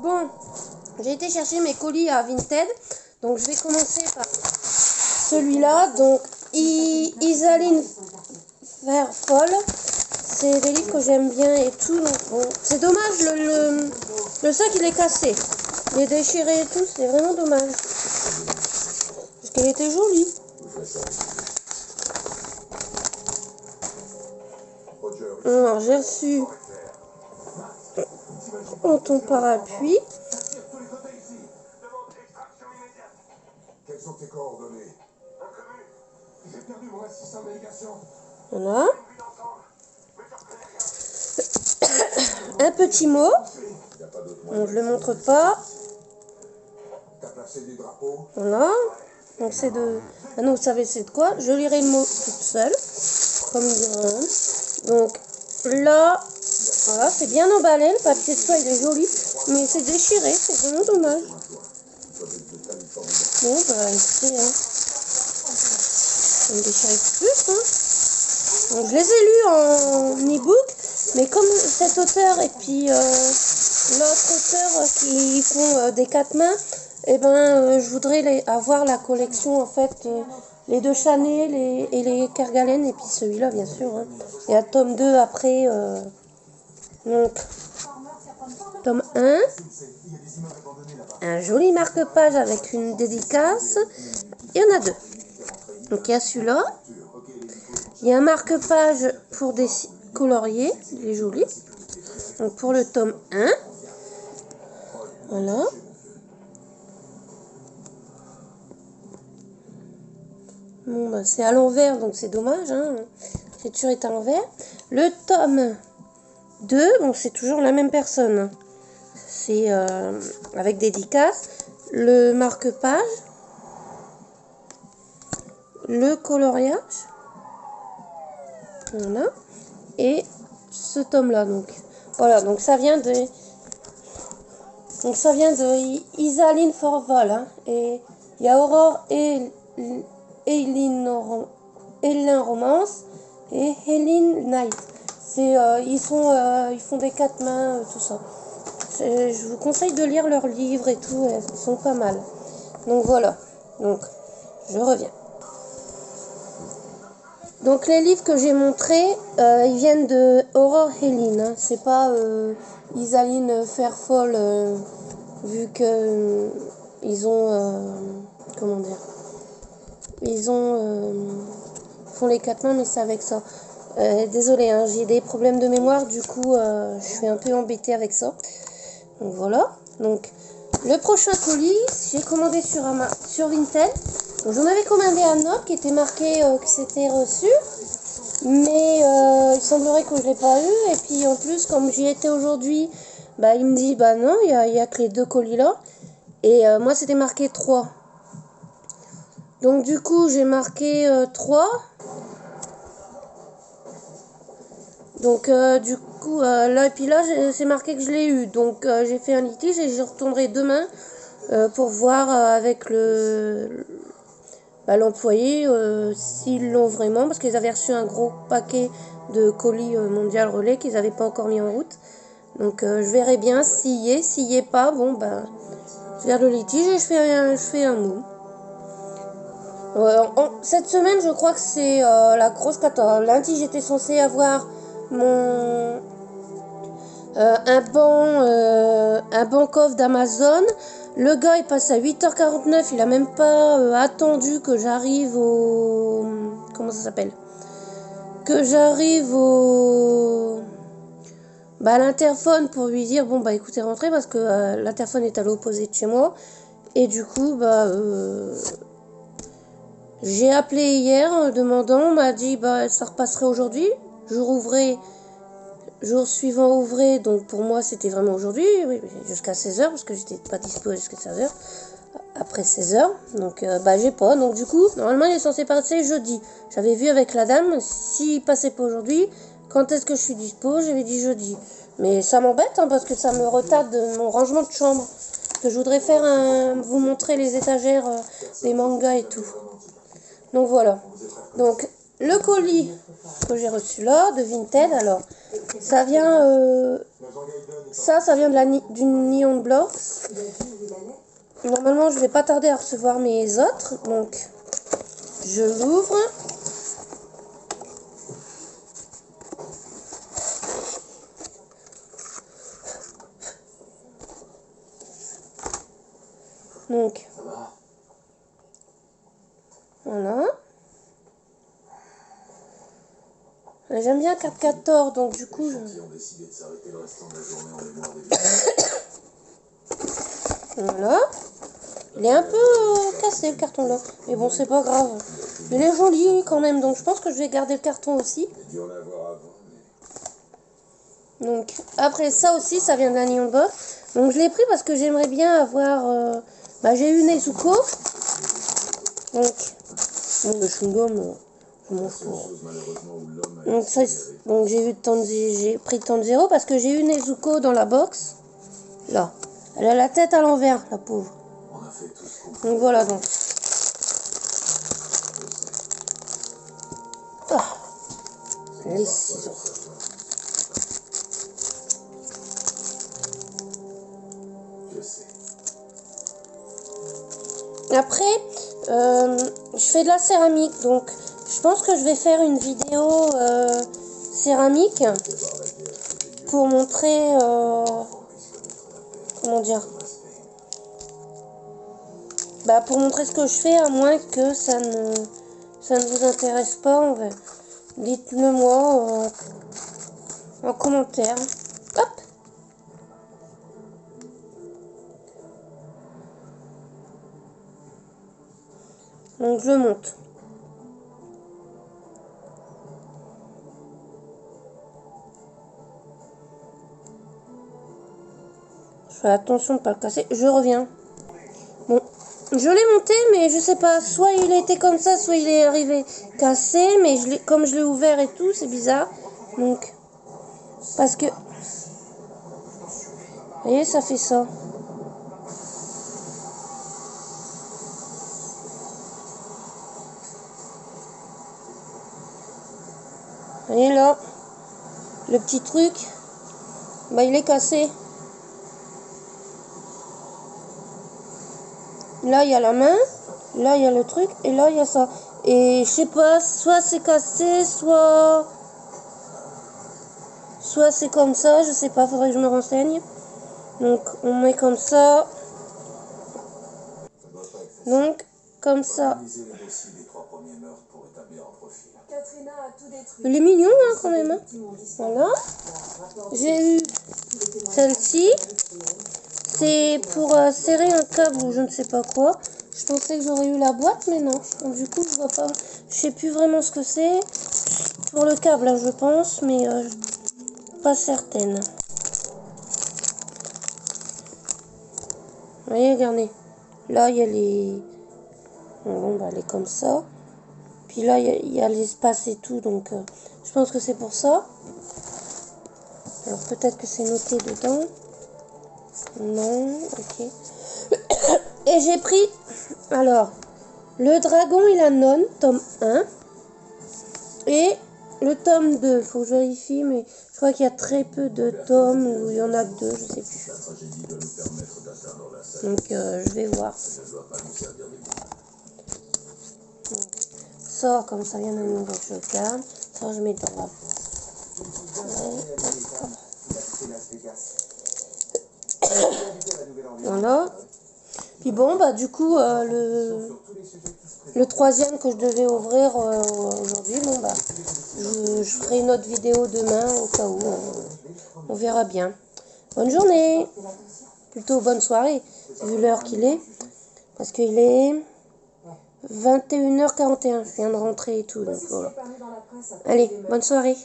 Bon, j'ai été chercher mes colis à Vinted. Donc je vais commencer par celui-là. Donc Isaline Fairfall. C'est des livres que j'aime bien et tout. Donc, bon, c'est dommage, le sac il est cassé. Il est déchiré et tout, c'est vraiment dommage. Parce qu'elle était jolie. Alors j'ai reçu ton parapluie. Quelles sont tes coordonnées? J'ai perdu mon assistant de navigation. Voilà. Un petit mot. Bon, je le montre pas. T'as placé des drapeaux? Voilà. Donc c'est de... Maintenant vous savez c'est de quoi. Je lirai le mot toute seule. Comme il dirait. Donc là, voilà, c'est bien emballé. Le papier de soie il est joli. Mais c'est déchiré. C'est vraiment dommage. Bon bah écoutez, hein. Je vais me déchirer plus, hein. Donc je les ai lus en e-book. Mais comme cet auteur et puis l'autre auteur qui font des 4 mains, eh ben, je voudrais avoir la collection, en fait, les deux Chanel et les Kerguelen, et puis celui-là, bien sûr. Hein. Et un tome 2 après. Donc, tome 1. Un joli marque-page avec une dédicace. Il y en a 2. Donc, il y a celui-là. Il y a un marque-page pour des coloriés. Il est joli. Donc, pour le tome 1. Voilà. Bon, bah, c'est à l'envers, donc c'est dommage. Hein. L'écriture est à l'envers. Le tome 2, bon, c'est toujours la même personne. C'est avec dédicace. Le marque-page. Le coloriage. Voilà. Et ce tome-là, donc. Voilà, donc ça vient de... Donc ça vient de Isaline Fairfall. Hein. Et il y a Aurore et... Hélène Romance et Hélène Knight. Ils font des 4 mains, tout ça. Je vous conseille de lire leurs livres et tout, ils sont pas mal. Donc voilà. Donc je reviens. Donc les livres que j'ai montrés, ils viennent de Aurore Hélène. Hein. C'est pas Isaline Fairfall, vu que ils ont comment dire. Ils font les 4 mains, mais c'est avec ça. Désolée, hein, j'ai des problèmes de mémoire, du coup, je suis un peu embêtée avec ça. Donc voilà. Donc, le prochain colis, j'ai commandé sur Vinted. Donc, j'en avais commandé un autre qui était marqué que c'était reçu. Mais il semblerait que je ne l'ai pas eu. Et puis, en plus, comme j'y étais aujourd'hui, bah, il me dit, bah non, il y a que les 2 colis là. Et moi, c'était marqué 3. Donc du coup j'ai marqué 3. Donc du coup là et puis là c'est marqué que je l'ai eu. Donc j'ai fait un litige et j'y retournerai demain pour voir avec l'employé s'ils l'ont vraiment. Parce qu'ils avaient reçu un gros paquet de colis Mondial Relais qu'ils n'avaient pas encore mis en route. Donc je verrai bien s'il y est. S'il n'y est pas, bon bah je garde le litige et je fais un mot. Cette semaine, je crois que c'est la grosse cata. Lundi, j'étais censée avoir un banc coffre d'Amazon. Le gars, il passe à 8h49. Il a même pas attendu que j'arrive au... Comment ça s'appelle? Que j'arrive au... à l'interphone pour lui dire, bon, bah écoutez, rentrez, parce que l'interphone est à l'opposé de chez moi. Et du coup, j'ai appelé hier en demandant, on m'a dit ça repasserait aujourd'hui, jour suivant ouvré, donc pour moi c'était vraiment aujourd'hui, oui, jusqu'à 16h, parce que j'étais pas dispo jusqu'à 16h, après 16h, donc j'ai pas, donc du coup, normalement il est censé passer jeudi. J'avais vu avec la dame, s'il passait pas aujourd'hui, quand est-ce que je suis dispo, j'avais dit jeudi. Mais ça m'embête, hein, parce que ça me retarde mon rangement de chambre, que je voudrais vous montrer les étagères des mangas et tout. Donc voilà. Donc le colis que j'ai reçu là, de Vinted. Alors, ça vient... ça vient d'une Neon Blocks. Normalement, je vais pas tarder à recevoir mes autres. Donc, je l'ouvre. Donc, voilà. J'aime bien 4-14, donc du coup... Voilà. Il est un peu cassé le carton là. Mais bon, c'est pas grave. Il est joli quand même, donc je pense que je vais garder le carton aussi. Donc, après ça aussi, ça vient de la Neon Box. Donc je l'ai pris parce que j'aimerais bien avoir... j'ai eu Nezuko. Donc, bon, le chewing-gum, je m'en fous. Donc j'ai pris Tanjiro parce que j'ai eu Nezuko dans la box. Là. Elle a la tête à l'envers, la pauvre. Donc voilà donc. Ah, les ciseaux. Après, je fais de la céramique, donc je pense que je vais faire une vidéo céramique pour montrer, comment dire, pour montrer ce que je fais, à moins que ça ne vous intéresse pas. Dites-le moi en commentaire. Hop. Donc je le monte. Je fais attention de ne pas le casser. Je reviens. Bon, je l'ai monté, mais je sais pas. Soit il a été comme ça, soit il est arrivé cassé. Mais comme je l'ai ouvert et tout, c'est bizarre. Donc, parce que... Vous voyez, ça fait ça. Vous voyez là, le petit truc, il est cassé. Là, il y a la main, là, il y a le truc, et là, il y a ça. Et je sais pas, soit c'est cassé, soit c'est comme ça, je sais pas, faudrait que je me renseigne. Donc, on met comme ça. Donc, comme ça. Il est mignon, hein, quand même. Hein. Voilà. J'ai eu celle-ci. C'est pour serrer un câble ou je ne sais pas quoi. Je pensais que j'aurais eu la boîte, mais non. Donc, du coup, je vois pas. Je sais plus vraiment ce que c'est. Pour le câble, là, je pense, mais pas certaine. Vous voyez, regardez. Là, il y a les... Bon, elle est comme ça. Puis là, il y a l'espace et tout, donc je pense que c'est pour ça. Alors, peut-être que c'est noté dedans. Non, ok. Et j'ai pris, alors, le dragon et la nonne, tome 1. Et le tome 2. Faut que je vérifie, mais je crois qu'il y a très peu de tomes, ou il y en a que 2, je sais plus. Donc, je vais voir. Ça, comme ça vient de nouveau, je le garde. Ça, je mets dans la... Voilà. Puis bon, du coup, le troisième que je devais ouvrir aujourd'hui, je ferai une autre vidéo demain au cas où. On verra bien. Bonne journée. Plutôt bonne soirée, vu l'heure qu'il est. Parce qu'il est 21h41. Je viens de rentrer et tout. Donc voilà. Allez, bonne soirée.